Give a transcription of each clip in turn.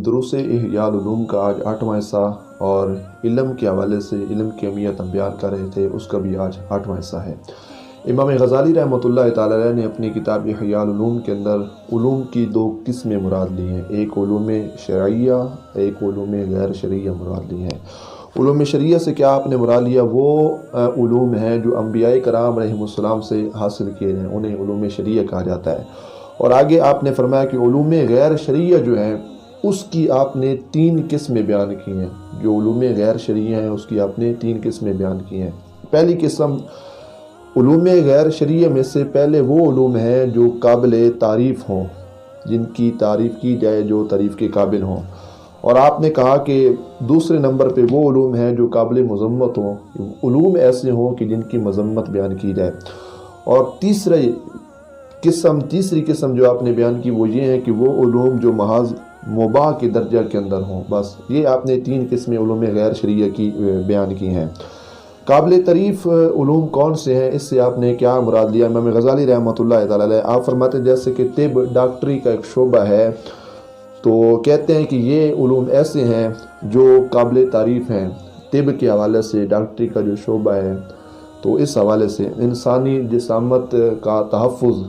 دروس احیاء العلوم کا آج 8واں حصہ اور علم کے حوالے سے علم کی اہمیت ہم بیان کر رہے تھے، اس کا بھی آج 8واں حصہ ہے۔ امام غزالی رحمۃ اللہ تعالی علیہ نے اپنی کتاب احیاء العلوم کے اندر علوم کی 2 قسمیں مراد لی ہیں، ایک علوم شرعیہ، ایک علوم غیر شرعیہ مراد لی ہیں۔ علوم شرعیہ سے کیا آپ نے مراد لیا؟ وہ علوم ہیں جو انبیاء کرام علیہ السلام سے حاصل کیے ہیں، انہیں علوم شرعیہ کہا جاتا ہے۔ اور آگے آپ نے فرمایا کہ علوم غیر شرعیہ جو ہیں اس کی آپ نے 3 قسمیں بیان کی ہیں۔ جو علوم غیر شرعیہ ہیں اس کی آپ نے 3 قسمیں بیان کی ہیں۔ پہلی قسم علوم غیر شرعیہ میں سے پہلے وہ علوم ہیں جو قابل تعریف ہوں، جن کی تعریف کی جائے، جو تعریف کے قابل ہوں۔ اور آپ نے کہا کہ دوسرے نمبر پہ وہ علوم ہیں جو قابل مذمت ہوں، علوم ایسے ہوں کہ جن کی مذمت بیان کی جائے۔ اور تیسری قسم جو آپ نے بیان کی وہ یہ ہے کہ وہ علوم جو محض مباح کے درجہ کے اندر ہوں۔ بس یہ آپ نے 3 قسمیں علوم غیر شرعیہ کی بیان کی ہیں۔ قابل تعریف علوم کون سے ہیں، اس سے آپ نے کیا مراد لیا؟ امام غزالی رحمۃ اللہ تعالی علیہ آپ فرماتے ہیں جیسے کہ طب ڈاکٹری کا ایک شعبہ ہے، تو کہتے ہیں کہ یہ علوم ایسے ہیں جو قابل تعریف ہیں۔ طب کے حوالے سے ڈاکٹری کا جو شعبہ ہے، تو اس حوالے سے انسانی جسامت کا تحفظ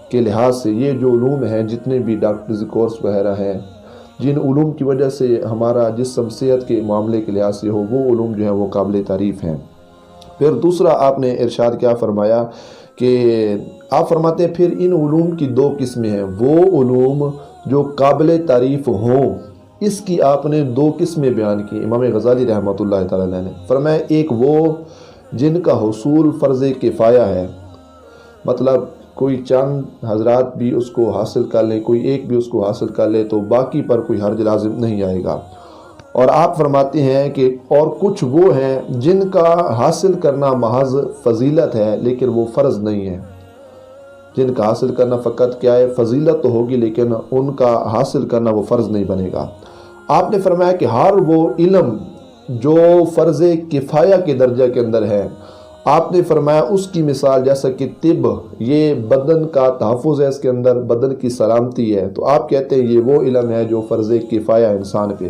کے لحاظ سے یہ جو علوم ہیں، جتنے بھی ڈاکٹرز کورس وغیرہ ہیں، جن علوم کی وجہ سے ہمارا جسم صحت کے معاملے کے لحاظ سے ہو، وہ علوم جو ہیں وہ قابل تعریف ہیں۔ پھر دوسرا آپ نے ارشاد کیا فرمایا کہ آپ فرماتے ہیں پھر ان علوم کی 2 قسمیں ہیں، وہ علوم جو قابل تعریف ہوں، اس کی آپ نے 2 قسمیں بیان کی۔ امام غزالی رحمۃ اللہ تعالی نے فرمایا ایک وہ جن کا حصول فرض کفایہ ہے، مطلب کوئی چند حضرات بھی اس کو حاصل کر لیں، کوئی ایک بھی اس کو حاصل کر لے تو باقی پر کوئی حرج لازم نہیں آئے گا۔ اور آپ فرماتے ہیں کہ اور کچھ وہ ہیں جن کا حاصل کرنا محض فضیلت ہے لیکن وہ فرض نہیں ہے، جن کا حاصل کرنا فقط کیا ہے، فضیلت تو ہوگی لیکن ان کا حاصل کرنا وہ فرض نہیں بنے گا۔ آپ نے فرمایا کہ ہر وہ علم جو فرض کفایہ کے درجہ کے اندر ہے، آپ نے فرمایا اس کی مثال جیسا کہ طب یہ بدن کا تحفظ ہے، اس کے اندر بدن کی سلامتی ہے، تو آپ کہتے ہیں یہ وہ علم ہے جو فرض کفایہ انسان پہ۔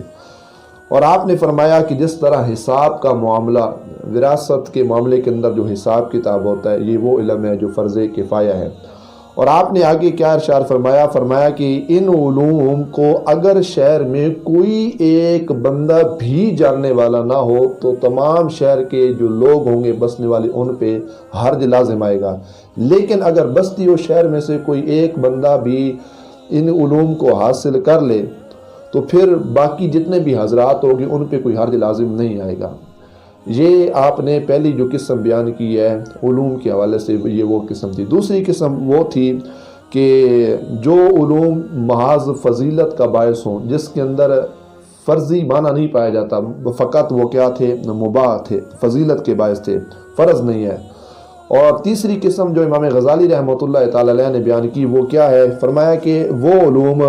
اور آپ نے فرمایا کہ جس طرح حساب کا معاملہ، وراثت کے معاملے کے اندر جو حساب کتاب ہوتا ہے، یہ وہ علم ہے جو فرض کفایہ ہے۔ اور آپ نے آگے کیا ارشاد فرمایا؟ فرمایا کہ ان علوم کو اگر شہر میں کوئی ایک بندہ بھی جاننے والا نہ ہو تو تمام شہر کے جو لوگ ہوں گے بسنے والے ان پہ حرج لازم آئے گا، لیکن اگر بستی و شہر میں سے کوئی ایک بندہ بھی ان علوم کو حاصل کر لے تو پھر باقی جتنے بھی حضرات ہوں گے ان پہ کوئی حرج لازم نہیں آئے گا۔ یہ آپ نے پہلی جو قسم بیان کی ہے علوم کے حوالے سے، یہ وہ قسم تھی۔ دوسری قسم وہ تھی کہ جو علوم محض فضیلت کا باعث ہوں، جس کے اندر فرضی معنی نہیں پایا جاتا، فقط وہ کیا تھے، مباح تھے، فضیلت کے باعث تھے، فرض نہیں ہے۔ اور تیسری قسم جو امام غزالی رحمۃ اللہ تعالی علیہ نے بیان کی وہ کیا ہے؟ فرمایا کہ وہ علوم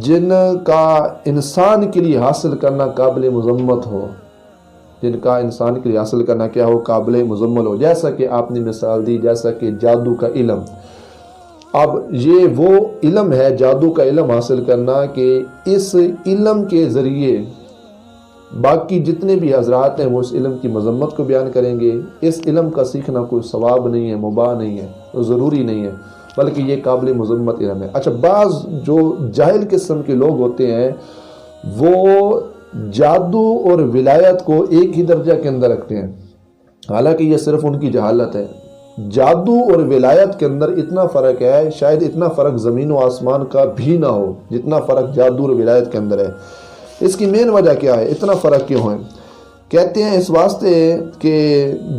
جن کا انسان کے لیے حاصل کرنا قابل مذمت ہو، جن کا انسان کے لیے حاصل کرنا کیا ہو، قابل مذمت ہو، جیسا کہ آپ نے مثال دی، جیسا کہ جادو کا علم۔ اب یہ وہ علم ہے جادو کا علم حاصل کرنا کہ اس علم کے ذریعے باقی جتنے بھی حضرات ہیں وہ اس علم کی مذمت کو بیان کریں گے۔ اس علم کا سیکھنا کوئی ثواب نہیں ہے، مباح نہیں ہے، ضروری نہیں ہے، بلکہ یہ قابل مذمت علم ہے۔ اچھا، بعض جو جاہل قسم کے لوگ ہوتے ہیں وہ جادو اور ولایت کو ایک ہی درجہ کے اندر رکھتے ہیں، حالانکہ یہ صرف ان کی جہالت ہے۔ جادو اور ولایت کے اندر اتنا فرق ہے، شاید اتنا فرق زمین و آسمان کا بھی نہ ہو جتنا فرق جادو اور ولایت کے اندر ہے۔ اس کی مین وجہ کیا ہے، اتنا فرق کیوں ہے؟ کہتے ہیں اس واسطے کہ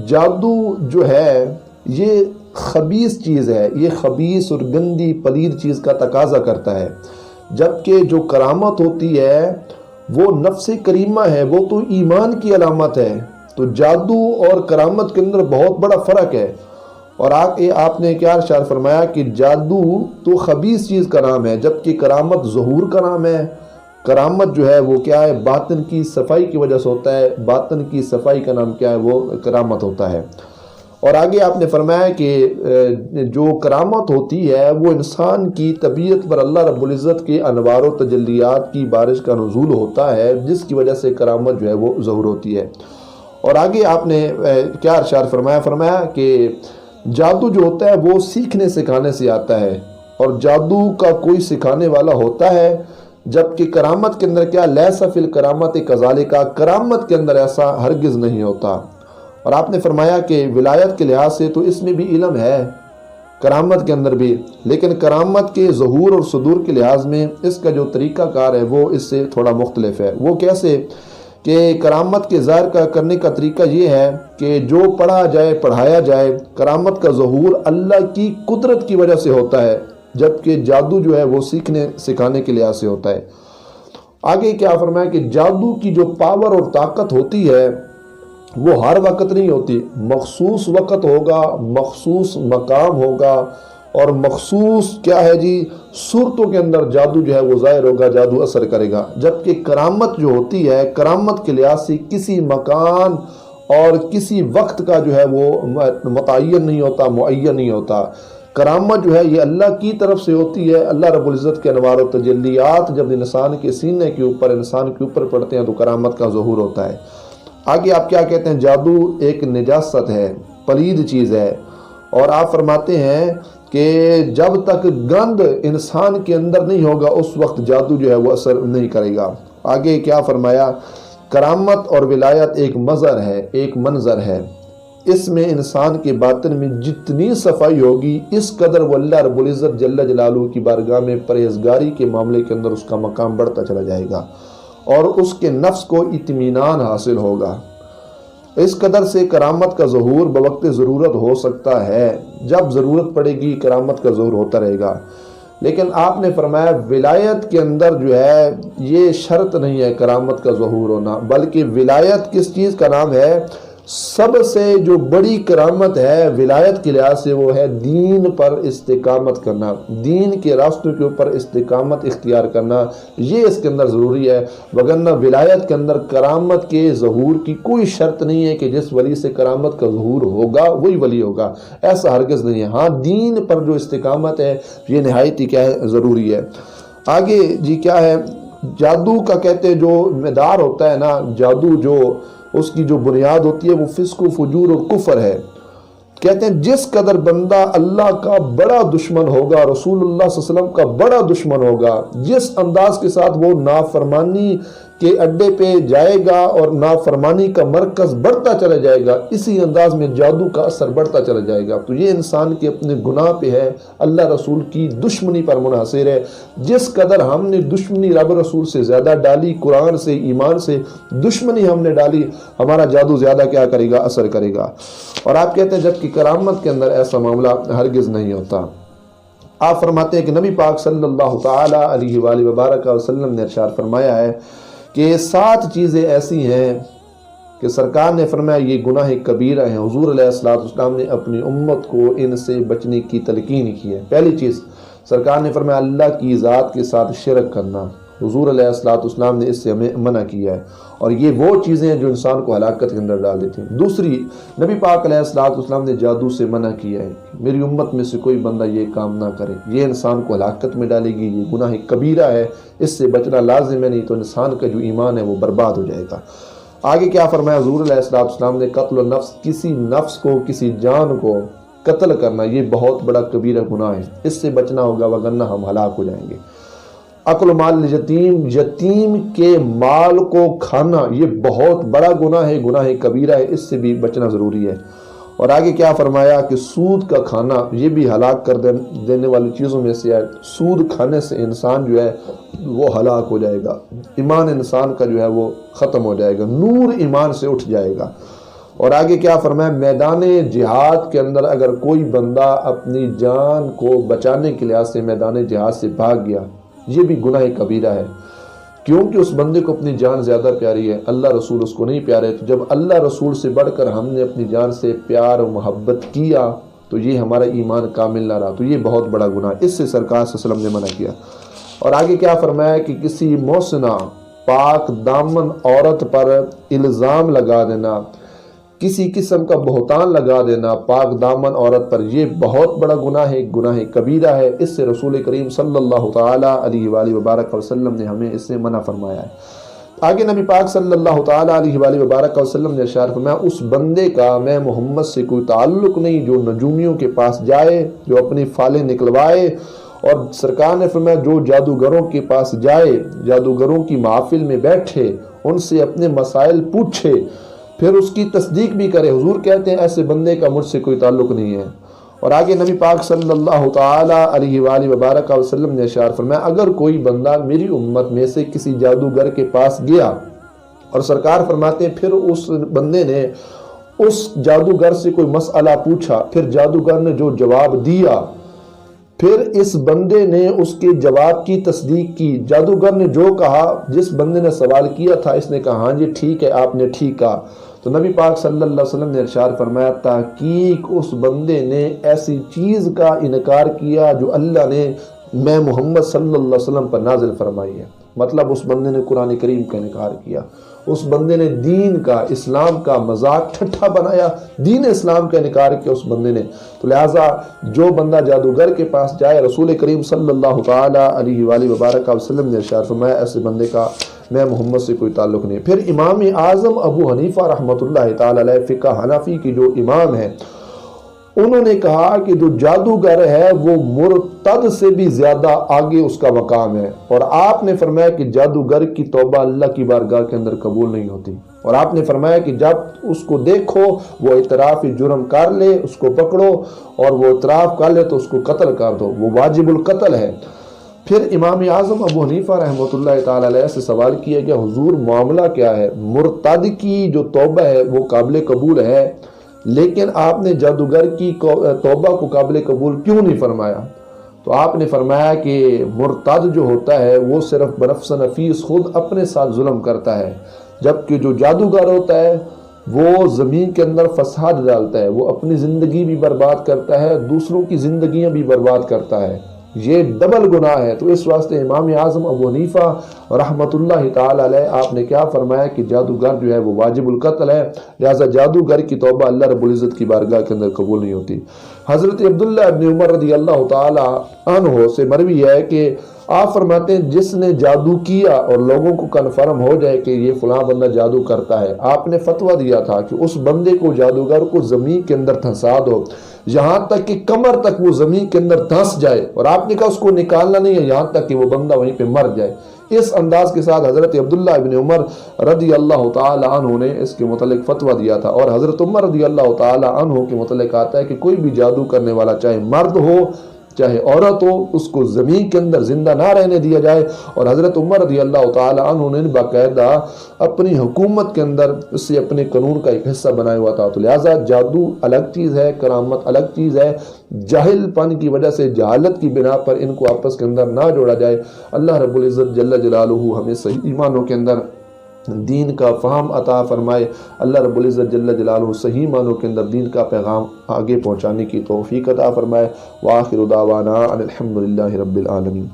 جادو جو ہے یہ خبیث چیز ہے، یہ خبیث اور گندی پلید چیز کا تقاضا کرتا ہے، جبکہ جو کرامت ہوتی ہے وہ نفس کریمہ ہے، وہ تو ایمان کی علامت ہے۔ تو جادو اور کرامت کے اندر بہت بڑا فرق ہے۔ اور آپ نے کیا ارشاد فرمایا کہ جادو تو خبیث چیز کا نام ہے، جبکہ کرامت ظہور کا نام ہے۔ کرامت جو ہے وہ کیا ہے، باطن کی صفائی کی وجہ سے ہوتا ہے، باطن کی صفائی کا نام کیا ہے، وہ کرامت ہوتا ہے۔ اور آگے آپ نے فرمایا کہ جو کرامت ہوتی ہے وہ انسان کی طبیعت پر اللہ رب العزت کے انوار و تجلیات کی بارش کا نزول ہوتا ہے، جس کی وجہ سے کرامت جو ہے وہ ظہور ہوتی ہے۔ اور آگے آپ نے کیا ارشاد فرمایا کہ جادو جو ہوتا ہے وہ سیکھنے سکھانے سے آتا ہے، اور جادو کا کوئی سکھانے والا ہوتا ہے، جبکہ کرامت کے اندر کیا لیس فی الکرامت کذالک، کرامت کے اندر ایسا ہرگز نہیں ہوتا۔ اور آپ نے فرمایا کہ ولایت کے لحاظ سے تو اس میں بھی علم ہے، کرامت کے اندر بھی، لیکن کرامت کے ظہور اور صدور کے لحاظ میں اس کا جو طریقہ کار ہے وہ اس سے تھوڑا مختلف ہے۔ وہ کیسے کہ کرامت کے ظاہر کرنے کا طریقہ یہ ہے کہ جو پڑھا جائے پڑھایا جائے، کرامت کا ظہور اللہ کی قدرت کی وجہ سے ہوتا ہے، جبکہ جادو جو ہے وہ سیکھنے سکھانے کے لحاظ سے ہوتا ہے۔ آگے کیا فرمایا کہ جادو کی جو پاور اور طاقت ہوتی ہے وہ ہر وقت نہیں ہوتی، مخصوص وقت ہوگا، مخصوص مقام ہوگا، اور مخصوص کیا ہے جی صورتوں کے اندر جادو جو ہے وہ ظاہر ہوگا، جادو اثر کرے گا۔ جبکہ کرامت جو ہوتی ہے، کرامت کے لحاظ سے کسی مکان اور کسی وقت کا جو ہے وہ متعین نہیں ہوتا، معین نہیں ہوتا۔ کرامت جو ہے یہ اللہ کی طرف سے ہوتی ہے، اللہ رب العزت کے انوار و تجلیات جب انسان کے سینے کے اوپر، انسان کے اوپر پڑتے ہیں تو کرامت کا ظہور ہوتا ہے۔ آگے آپ کیا کہتے ہیں؟ جادو ایک نجاست ہے، پلید چیز ہے، اور آپ فرماتے ہیں کہ جب تک گند انسان کے اندر نہیں ہوگا اس وقت جادو جو ہے وہ اثر نہیں کرے گا۔ آگے کیا فرمایا؟ کرامت اور ولایت ایک مظہر ہے، ایک منظر ہے، اس میں انسان کے باطن میں جتنی صفائی ہوگی اس قدر وہ اللہ رب العزت جل جلالہ کی بارگاہ میں پرہیزگاری کے معاملے کے اندر اس کا مقام بڑھتا چلا جائے گا، اور اس کے نفس کو اطمینان حاصل ہوگا۔ اس قدر سے کرامت کا ظہور بوقت ضرورت ہو سکتا ہے، جب ضرورت پڑے گی کرامت کا ظہور ہوتا رہے گا۔ لیکن آپ نے فرمایا ولایت کے اندر جو ہے یہ شرط نہیں ہے کرامت کا ظہور ہونا، بلکہ ولایت کس چیز کا نام ہے؟ سب سے جو بڑی کرامت ہے ولایت کے لحاظ سے وہ ہے دین پر استقامت کرنا، دین کے راستوں کے اوپر استقامت اختیار کرنا، یہ اس کے اندر ضروری ہے۔ وگرنہ ولایت کے اندر کرامت کے ظہور کی کوئی شرط نہیں ہے کہ جس ولی سے کرامت کا ظہور ہوگا وہی ولی ہوگا، ایسا ہرگز نہیں ہے۔ ہاں دین پر جو استقامت ہے یہ نہایت ہی کیا ہے ضروری ہے۔ آگے جی کیا ہے؟ جادو کا کہتے ہیں جو مدار ہوتا ہے نا، جادو جو اس کی جو بنیاد ہوتی ہے وہ فسق و فجور اور کفر ہے۔ کہتے ہیں جس قدر بندہ اللہ کا بڑا دشمن ہوگا، رسول اللہ صلی اللہ علیہ وسلم کا بڑا دشمن ہوگا، جس انداز کے ساتھ وہ نافرمانی کے اڈے پہ جائے گا اور نافرمانی کا مرکز بڑھتا چلا جائے گا، اسی انداز میں جادو کا اثر بڑھتا چلا جائے گا۔ تو یہ انسان کے اپنے گناہ پہ ہے، اللہ رسول کی دشمنی پر منحصر ہے۔ جس قدر ہم نے دشمنی رب رسول سے زیادہ ڈالی، قرآن سے، ایمان سے دشمنی ہم نے ڈالی، ہمارا جادو زیادہ کیا کرے گا؟ اثر کرے گا۔ اور آپ کہتے ہیں جبکہ کرامت کے اندر ایسا معاملہ ہرگز نہیں ہوتا۔ آپ فرماتے ہیں کہ نبی پاک صلی اللہ تعالی علیہ وآلہ وبارک وسلم نے ارشاد فرمایا ہے کہ 7 چیزیں ایسی ہیں کہ سرکار نے فرمایا یہ گناہ کبیرہ ہیں۔ حضور علیہ السلام نے اپنی امت کو ان سے بچنے کی تلقین کی ہے۔ پہلی چیز سرکار نے فرمایا اللہ کی ذات کے ساتھ شرک کرنا، حضور علیہ السلام نے اس سے ہمیں منع کیا ہے، اور یہ وہ چیزیں ہیں جو انسان کو ہلاکت کے اندر ڈال دیتی ہیں۔ دوسری، نبی پاک علیہ السلام نے جادو سے منع کیا ہے، میری امت میں سے کوئی بندہ یہ کام نہ کرے، یہ انسان کو ہلاکت میں ڈالے گی، یہ گناہ کبیرہ ہے، اس سے بچنا لازم ہے، نہیں تو انسان کا جو ایمان ہے وہ برباد ہو جائے گا۔ آگے کیا فرمایا حضور علیہ السلام نے؟ قتل النفس، کسی نفس کو، کسی جان کو قتل کرنا، یہ بہت بڑا کبیرہ گناہ ہے، اس سے بچنا ہوگا ورنہ ہم ہلاک ہو جائیں گے۔ اکل مال یتیم، یتیم کے مال کو کھانا، یہ بہت بڑا گناہ ہے، گناہ کبیرہ ہے، اس سے بھی بچنا ضروری ہے۔ اور آگے کیا فرمایا کہ سود کا کھانا، یہ بھی ہلاک کر دینے والی چیزوں میں سے ہے۔ سود کھانے سے انسان جو ہے وہ ہلاک ہو جائے گا، ایمان انسان کا جو ہے وہ ختم ہو جائے گا، نور ایمان سے اٹھ جائے گا۔ اور آگے کیا فرمایا؟ میدان جہاد کے اندر اگر کوئی بندہ اپنی جان کو بچانے کے لحاظ سے میدان جہاد سے بھاگ گیا، یہ بھی گناہ کبیرہ ہے، کیونکہ اس بندے کو اپنی جان زیادہ پیاری ہے، اللہ رسول اس کو نہیں پیارے۔ تو جب اللہ رسول سے بڑھ کر ہم نے اپنی جان سے پیار و محبت کیا تو یہ ہمارا ایمان کامل نہ رہا، تو یہ بہت بڑا گناہ، اس سے سرکار صلی اللہ علیہ وسلم نے منع کیا۔ اور آگے کیا فرمایا کہ کسی محسنہ پاک دامن عورت پر الزام لگا دینا، کسی قسم کا بہتان لگا دینا پاک دامن عورت پر، یہ بہت بڑا گناہ ہے، گناہ کبیرہ ہے۔ اس سے رسول کریم صلی اللہ تعالیٰ علیہ وآلہ وبارک وسلم نے ہمیں اس سے منع فرمایا ہے۔ آگے نبی پاک صلی اللہ تعالیٰ علیہ وآلہ وبارک وسلم نے ارشاد فرمایا اس بندے کا میں محمد سے کوئی تعلق نہیں جو نجومیوں کے پاس جائے، جو اپنی فالیں نکلوائے، اور سرکار نے فرمایا جو جادوگروں کے پاس جائے، جادوگروں کی محفل میں بیٹھے، ان سے اپنے مسائل پوچھے، پھر اس کی تصدیق بھی کرے، حضور کہتے ہیں ایسے بندے کا مجھ سے کوئی تعلق نہیں ہے۔ اور آگے نبی پاک صلی اللہ تعالیٰ علیہ وآلہ وبارک وسلم نے ارشاد فرمایا اگر کوئی بندہ میری امت میں سے کسی جادوگر کے پاس گیا، اور سرکار فرماتے ہیں پھر اس بندے نے اس جادوگر سے کوئی مسئلہ پوچھا، پھر جادوگر نے جو جواب دیا، پھر اس بندے نے اس کے جواب کی تصدیق کی، جادوگر نے جو کہا، جس بندے نے سوال کیا تھا اس نے کہا ہاں جی ٹھیک ہے آپ نے ٹھیک کہا، تو نبی پاک صلی اللہ علیہ وسلم نے ارشاد فرمایا تحقیق اس بندے نے ایسی چیز کا انکار کیا جو اللہ نے میں محمد صلی اللہ علیہ وسلم پر نازل فرمائی ہے۔ مطلب اس بندے نے قرآن کریم کا انکار کیا، اس بندے نے دین کا، اسلام کا مذاق ٹھٹھا بنایا، دین اسلام کا انکار کیا اس بندے نے۔ تو لہٰذا جو بندہ جادوگر کے پاس جائے، رسول کریم صلی اللہ تعالیٰ علیہ وآلہ وبارک وسلم نے ارشاد فرمایا ایسے بندے کا میں محمد سے کوئی تعلق نہیں۔ پھر امام اعظم ابو حنیفہ رحمۃ اللہ تعالیٰ علیہ فقہ حنفی کی جو امام ہیں، انہوں نے کہا کہ جو جادوگر ہے وہ مرتد سے بھی زیادہ آگے اس کا مقام ہے، اور آپ نے فرمایا کہ جادوگر کی توبہ اللہ کی بارگاہ کے اندر قبول نہیں ہوتی، اور آپ نے فرمایا کہ جب اس کو دیکھو وہ اعتراف جرم کر لے اس کو پکڑو، اور وہ اعتراف کر لے تو اس کو قتل کر دو، وہ واجب القتل ہے۔ پھر امام اعظم ابو حنیفہ رحمۃ اللہ تعالیٰ علیہ سے سوال کیا کہ حضور معاملہ کیا ہے، مرتد کی جو توبہ ہے وہ قابل قبول ہے، لیکن آپ نے جادوگر کی توبہ کو قابل قبول کیوں نہیں فرمایا؟ تو آپ نے فرمایا کہ مرتد جو ہوتا ہے وہ صرف بنفس نفیس خود اپنے ساتھ ظلم کرتا ہے، جبکہ جو جادوگر ہوتا ہے وہ زمین کے اندر فساد ڈالتا ہے، وہ اپنی زندگی بھی برباد کرتا ہے، دوسروں کی زندگیاں بھی برباد کرتا ہے، یہ ڈبل گناہ ہے۔ تو اس واسطے امام اعظم ابو حنیفہ رحمۃ اللہ تعالیٰ علیہ آپ نے کیا فرمایا کہ جادوگر جو ہے وہ واجب القتل ہے، لہذا جادوگر کی توبہ اللہ رب العزت کی بارگاہ کے اندر قبول نہیں ہوتی۔ حضرت عبداللہ ابن عمر رضی اللہ تعالیٰ عنہ سے مروی ہے کہ آپ فرماتے ہیں جس نے جادو کیا اور لوگوں کو کنفرم ہو جائے کہ یہ فلاں بندہ جادو کرتا ہے، آپ نے فتویٰ دیا تھا کہ اس بندے کو جادوگر کو زمین کے اندر دھنسا دو، یہاں تک کہ کمر تک وہ زمین کے اندر دھنس جائے، اور آپ نے کہا اس کو نکالنا نہیں ہے یہاں تک کہ وہ بندہ وہیں پہ مر جائے۔ اس انداز کے ساتھ حضرت عبداللہ ابن عمر رضی اللہ تعالی عنہ نے اس کے متعلق فتویٰ دیا تھا، اور حضرت عمر رضی اللہ تعالی عنہ کے متعلق آتا ہے کہ کوئی بھی جادو کرنے والا چاہے مرد ہو چاہے عورت ہو اس کو زمین کے اندر زندہ نہ رہنے دیا جائے، اور حضرت عمر رضی اللہ تعالی عنہ نے باقاعدہ اپنی حکومت کے اندر اس سے اپنے قانون کا ایک حصہ بنایا ہوا تھا۔ تو لہٰذا جادو الگ چیز ہے، کرامت الگ چیز ہے، جاہل پن کی وجہ سے جہالت کی بنا پر ان کو آپس کے اندر نہ جوڑا جائے۔ اللہ رب العزت جل جلالہ ہمیں صحیح ایمانوں کے اندر دین کا فہم عطا فرمائے، اللہ رب العزت جل جلالہ صحیح معنوں کے اندر دین کا پیغام آگے پہنچانے کی توفیق عطا فرمائے۔ وآخر دعوانا ان الحمدللہ رب العالمین۔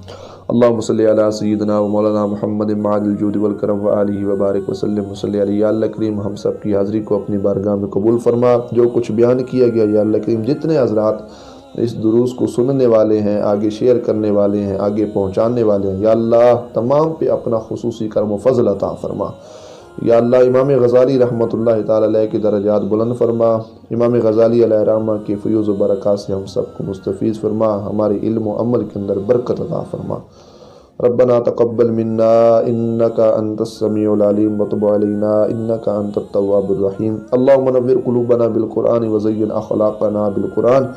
اللہم صلی علی سیدنا و مولانا محمد معاد الجود والکرم وآلہ وبارک وسلم وصلی علیہ۔ یا اللہ کریم ہم سب کی حاضری کو اپنی بارگاہ میں قبول فرما، جو کچھ بیان کیا گیا یا اللہ کریم جتنے حضرات اس دروس کو سننے والے ہیں، آگے شیئر کرنے والے ہیں، آگے پہنچانے والے ہیں، یا اللہ تمام پہ اپنا خصوصی کرم و فضل عطا فرما۔ یا اللہ امام غزالی رحمۃ اللہ تعالی علیہ کے درجات بلند فرما، امام غزالی علیہ رحمہ کے فیوز و برکات سے ہم سب کو مستفیض فرما، ہمارے علم و عمل کے اندر برکت عطا فرما۔ ربنا تقبل منا انك انت السميع العليم وتب علينا انك انت التواب الرحيم۔ اللهم نور قلوبنا بالقرآن وزين اخلاقنا بالقرآن